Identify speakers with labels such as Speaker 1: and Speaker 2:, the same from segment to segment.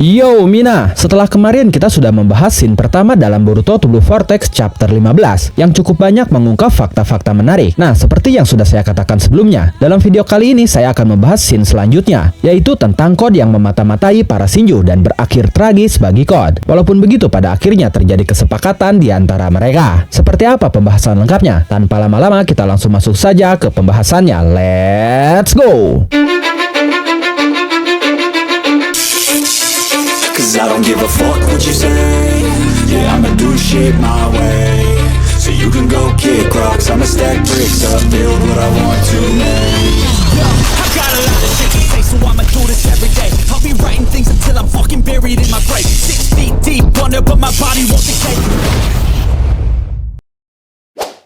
Speaker 1: Yo Mina, setelah kemarin kita sudah membahas scene pertama dalam Boruto To Blue Vortex chapter 15 yang cukup banyak mengungkap fakta-fakta menarik. Nah, seperti yang sudah saya katakan sebelumnya, dalam video kali ini saya akan membahas scene selanjutnya, yaitu tentang Code yang memata-matai para Shinju dan berakhir tragis bagi Code. Walaupun begitu, pada akhirnya terjadi kesepakatan di antara mereka. Seperti apa pembahasan lengkapnya? Tanpa lama-lama kita langsung masuk saja ke pembahasannya. Let's go!
Speaker 2: I don't give a fuck what you say. Yeah, I'ma do shit my way. So you can go kick rocks, I'ma stack bricks up, build what I want to make. I got a lot of shit to say, so I'ma do this every day. I'll be writing things until I'm fucking buried in my grave. 6 feet deep under, but my body won't decay.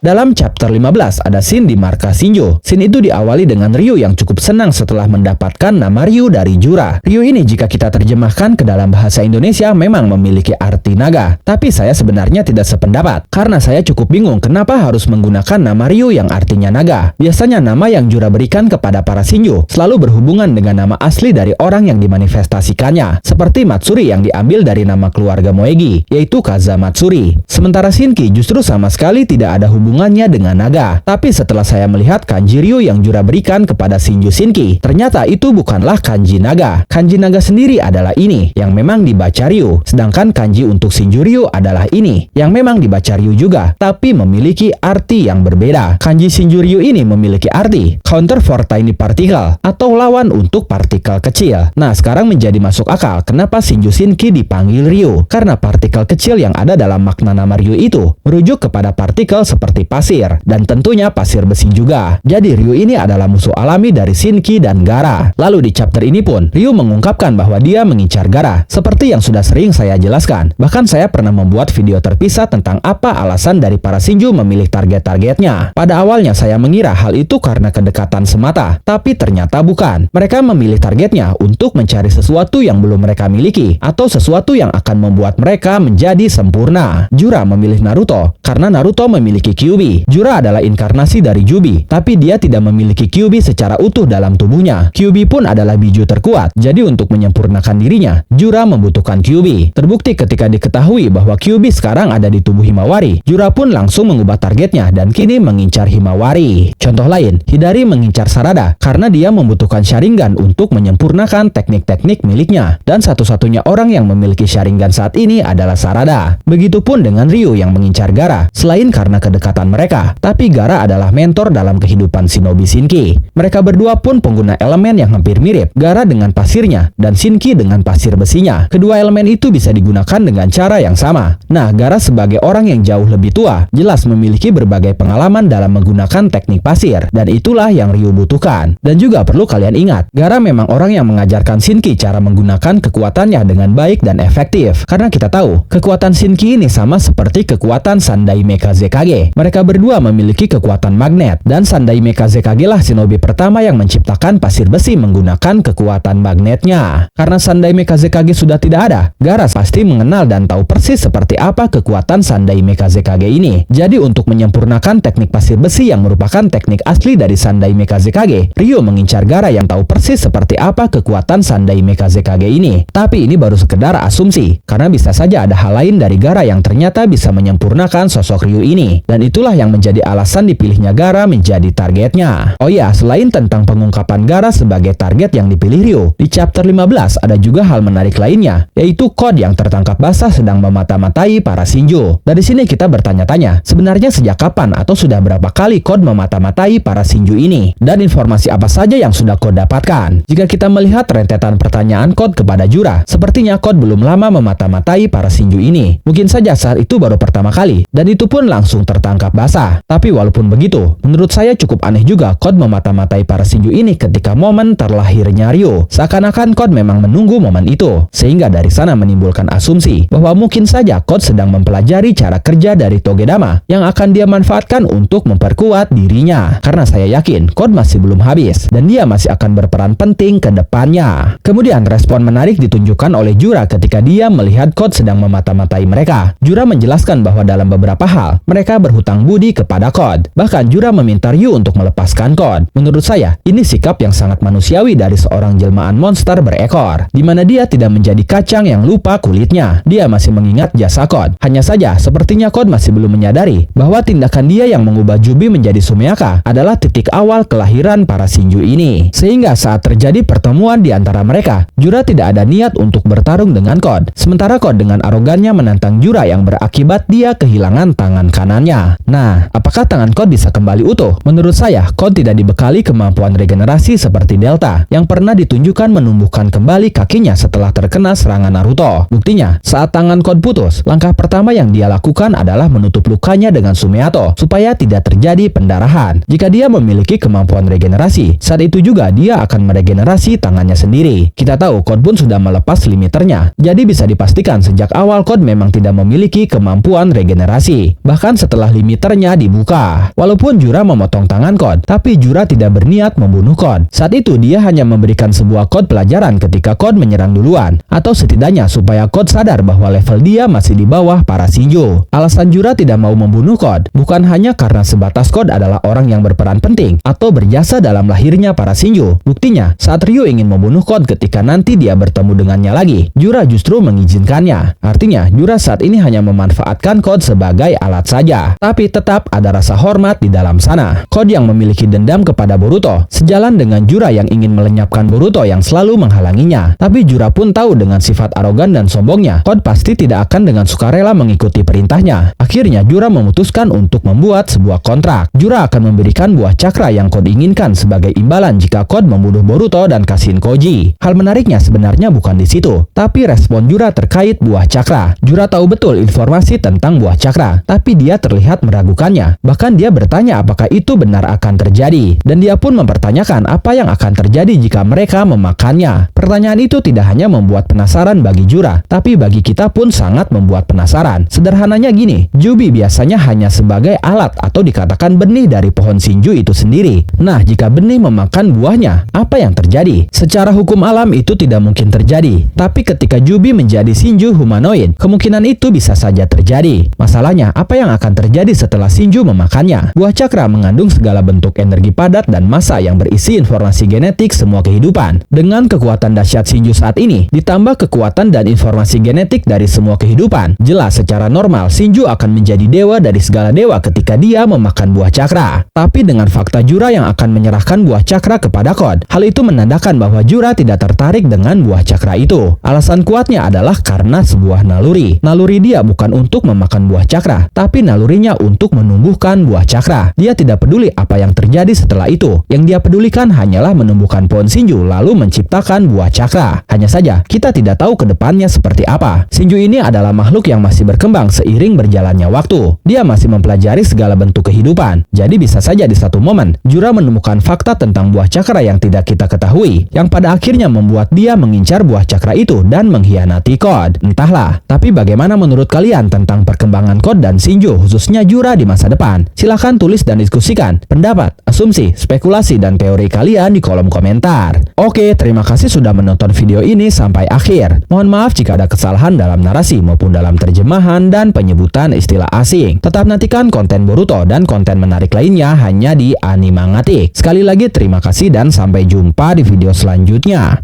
Speaker 1: Dalam chapter 15 ada scene di markas Shinjo. Scene itu diawali dengan Ryu yang cukup senang setelah mendapatkan nama Ryu dari Jura. Ryu ini jika kita terjemahkan ke dalam bahasa Indonesia memang memiliki arti naga. Tapi saya sebenarnya tidak sependapat, karena saya cukup bingung kenapa harus menggunakan nama Ryu yang artinya naga. Biasanya nama yang Jura berikan kepada para Shinjo selalu berhubungan dengan nama asli dari orang yang dimanifestasikannya, seperti Matsuri yang diambil dari nama keluarga Moegi, yaitu Kaza Matsuri. Sementara Shinki justru sama sekali tidak ada hubungannya dengan naga. Tapi setelah saya melihat kanji Ryu yang Jura berikan kepada Shinju Shinki, ternyata itu bukanlah kanji naga. Kanji naga sendiri adalah ini, yang memang dibaca Ryu. Sedangkan kanji untuk Shinju Ryu adalah ini, yang memang dibaca Ryu juga, tapi memiliki arti yang berbeda. Kanji Shinju Ryu ini memiliki arti counter for tiny particle, atau lawan untuk partikel kecil. Nah, sekarang menjadi masuk akal kenapa Shinju Shinki dipanggil Ryu, karena partikel kecil yang ada dalam makna nama Ryu itu merujuk kepada partikel seperti pasir, dan tentunya pasir besi juga. Jadi Ryu ini adalah musuh alami dari Shinki dan Gaara. Lalu di chapter ini pun Ryu mengungkapkan bahwa dia mengincar Gaara, seperti yang sudah sering saya jelaskan. Bahkan saya pernah membuat video terpisah tentang apa alasan dari para Shinju memilih target-targetnya. Pada awalnya saya mengira hal itu karena kedekatan semata, tapi ternyata bukan. Mereka memilih targetnya untuk mencari sesuatu yang belum mereka miliki, atau sesuatu yang akan membuat mereka menjadi sempurna. Jura memilih Naruto karena Naruto memiliki Kyuubi. Jura adalah inkarnasi dari Jubi, tapi dia tidak memiliki Kyuubi secara utuh dalam tubuhnya. Kyuubi pun adalah biju terkuat, jadi untuk menyempurnakan dirinya, Jura membutuhkan Kyuubi. Terbukti ketika diketahui bahwa Kyuubi sekarang ada di tubuh Himawari, Jura pun langsung mengubah targetnya dan kini mengincar Himawari. Contoh lain, Hidari mengincar Sarada karena dia membutuhkan Sharingan untuk menyempurnakan teknik-teknik miliknya, dan satu-satunya orang yang memiliki Sharingan saat ini adalah Sarada. Begitupun dengan Ryu yang mengincar Gaara, selain karena kedekatan mereka, tapi Gaara adalah mentor dalam kehidupan Shinobi Shinki. Mereka berdua pun pengguna elemen yang hampir mirip, Gaara dengan pasirnya dan Shinki dengan pasir besinya. Kedua elemen itu bisa digunakan dengan cara yang sama. Nah, Gaara sebagai orang yang jauh lebih tua, jelas memiliki berbagai pengalaman dalam menggunakan teknik pasir, dan itulah yang Ryu butuhkan. Dan juga perlu kalian ingat, Gaara memang orang yang mengajarkan Shinki cara menggunakan kekuatannya dengan baik dan efektif. Karena kita tahu, kekuatan Shinki ini sama seperti kekuatan Sandai Mekaze Kage. Mereka berdua memiliki kekuatan magnet, dan Sandai Mekaze Kage lah shinobi pertama yang menciptakan pasir besi menggunakan kekuatan magnetnya. Karena Sandai Mekaze Kage sudah tidak ada, Gaara pasti mengenal dan tahu persis seperti apa kekuatan Sandai Mekaze Kage ini. Jadi untuk menyempurnakan teknik pasir besi yang merupakan teknik asli dari Sandai Mekaze Kage, Ryu mengincar Gaara yang tahu persis seperti apa kekuatan Sandai Mekaze Kage ini. Tapi ini baru sekedar asumsi, karena bisa saja ada hal lain dari Gaara yang ternyata bisa menyempurnakan sosok Ryu ini, dan itulah yang menjadi alasan dipilihnya Gaara menjadi targetnya. Oh ya, selain tentang pengungkapan Gaara sebagai target yang dipilih Ryu, di chapter 15 ada juga hal menarik lainnya, yaitu Code yang tertangkap basah sedang memata-matai para Shinju. Dari sini kita bertanya-tanya, sebenarnya sejak kapan atau sudah berapa kali Code memata-matai para Shinju ini, dan informasi apa saja yang sudah Code dapatkan. Jika kita melihat rentetan pertanyaan Code kepada Jura, sepertinya Code belum lama memata-matai para Shinju ini. Mungkin saja saat itu baru pertama kali, dan itu pun langsung tertangkap basah. Tapi walaupun begitu, menurut saya cukup aneh juga Code memata-matai para Shinju ini ketika momen terlahirnya Ryu. Seakan-akan Code memang menunggu momen itu, sehingga dari sana menimbulkan asumsi bahwa mungkin saja Code sedang mempelajari cara kerja dari Togedama yang akan dia manfaatkan untuk memperkuat dirinya. Karena saya yakin Code masih belum habis, dan dia masih akan berperan penting ke depannya. Kemudian respon menarik ditunjukkan oleh Jura ketika dia melihat Code sedang memata-matai mereka. Jura menjelaskan bahwa dalam beberapa hal mereka berhutang berhutang budi kepada Code. Bahkan Jura meminta Ryu untuk melepaskan Code. Menurut saya, ini sikap yang sangat manusiawi dari seorang jelmaan monster berekor, di mana dia tidak menjadi kacang yang lupa kulitnya. Dia masih mengingat jasa Code. Hanya saja, sepertinya Code masih belum menyadari bahwa tindakan dia yang mengubah Jubi menjadi Sumeaka adalah titik awal kelahiran para Shinju ini. Sehingga saat terjadi pertemuan di antara mereka, Jura tidak ada niat untuk bertarung dengan Code. Sementara Code dengan arogannya menantang Jura yang berakibat dia kehilangan tangan kanannya. Nah, apakah tangan Code bisa kembali utuh? Menurut saya, Code tidak dibekali kemampuan regenerasi seperti Delta yang pernah ditunjukkan menumbuhkan kembali kakinya setelah terkena serangan Naruto. Buktinya, saat tangan Code putus, langkah pertama yang dia lakukan adalah menutup lukanya dengan Sumeato supaya tidak terjadi pendarahan. Jika dia memiliki kemampuan regenerasi, saat itu juga dia akan meregenerasi tangannya sendiri. Kita tahu Code pun sudah melepas limiternya, jadi bisa dipastikan sejak awal Code memang tidak memiliki kemampuan regenerasi, bahkan setelah limiternya dibuka. Walaupun Jura memotong tangan Code, tapi Jura tidak berniat membunuh Code. Saat itu dia hanya memberikan sebuah Code pelajaran ketika Code menyerang duluan, atau setidaknya supaya Code sadar bahwa level dia masih di bawah para Shinju. Alasan Jura tidak mau membunuh Code bukan hanya karena sebatas Code adalah orang yang berperan penting atau berjasa dalam lahirnya para Shinju. Buktinya, saat Ryu ingin membunuh Code ketika nanti dia bertemu dengannya lagi, Jura justru mengizinkannya. Artinya, Jura saat ini hanya memanfaatkan Code sebagai alat saja. Tapi tetap ada rasa hormat di dalam sana. Code yang memiliki dendam kepada Boruto, sejalan dengan Jura yang ingin melenyapkan Boruto yang selalu menghalanginya. Tapi Jura pun tahu dengan sifat arogan dan sombongnya, Code pasti tidak akan dengan sukarela mengikuti perintahnya. Akhirnya, Jura memutuskan untuk membuat sebuah kontrak. Jura akan memberikan buah cakra yang Code inginkan sebagai imbalan jika Code membunuh Boruto dan Kashin Koji. Hal menariknya sebenarnya bukan di situ, tapi respon Jura terkait buah cakra. Jura tahu betul informasi tentang buah cakra, tapi dia terlihat meragukannya. Bahkan dia bertanya apakah itu benar akan terjadi, dan dia pun mempertanyakan apa yang akan terjadi jika mereka memakannya. Pertanyaan itu tidak hanya membuat penasaran bagi Jura, tapi bagi kita pun sangat membuat penasaran. Sederhananya gini, Jubi biasanya hanya sebagai alat atau dikatakan benih dari pohon Shinju itu sendiri. Nah, jika benih memakan buahnya, apa yang terjadi? Secara hukum alam itu tidak mungkin terjadi, tapi ketika Jubi menjadi Shinju humanoid, kemungkinan itu bisa saja terjadi. Masalahnya, apa yang akan terjadi setelah Shinju memakannya? Buah cakra mengandung segala bentuk energi padat dan massa yang berisi informasi genetik semua kehidupan. Dengan kekuatan dahsyat Shinju saat ini, ditambah kekuatan dan informasi genetik dari semua kehidupan, jelas secara normal Shinju akan menjadi dewa dari segala dewa ketika dia memakan buah cakra. Tapi dengan fakta Jura yang akan menyerahkan buah cakra kepada Code, hal itu menandakan bahwa Jura tidak tertarik dengan buah cakra itu. Alasan kuatnya adalah karena sebuah naluri. Naluri dia bukan untuk memakan buah cakra, tapi nalurinya untuk menumbuhkan buah cakra. Dia tidak peduli apa yang terjadi setelah itu. Yang dia pedulikan hanyalah menumbuhkan pohon Shinju lalu menciptakan buah cakra. Hanya saja, kita tidak tahu ke depannya seperti apa. Shinju ini adalah makhluk yang masih berkembang seiring berjalannya waktu. Dia masih mempelajari segala bentuk kehidupan. Jadi bisa saja di satu momen, Jura menemukan fakta tentang buah cakra yang tidak kita ketahui, yang pada akhirnya membuat dia mengincar buah cakra itu dan mengkhianati Code. Entahlah, tapi bagaimana menurut kalian tentang perkembangan Code dan Shinju, khususnya Jura di masa depan? Silahkan tulis dan diskusikan pendapat, asumsi, spekulasi, dan teori kalian di kolom komentar. Oke, terima kasih sudah menonton video ini sampai akhir. Mohon maaf jika ada kesalahan dalam narasi maupun dalam terjemahan dan penyebutan istilah asing. Tetap nantikan konten Boruto dan konten menarik lainnya hanya di Animangatik. Sekali lagi terima kasih dan sampai jumpa di video selanjutnya.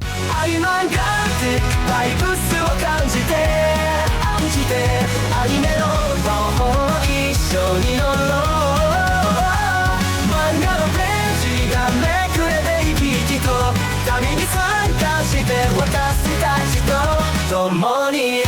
Speaker 2: Money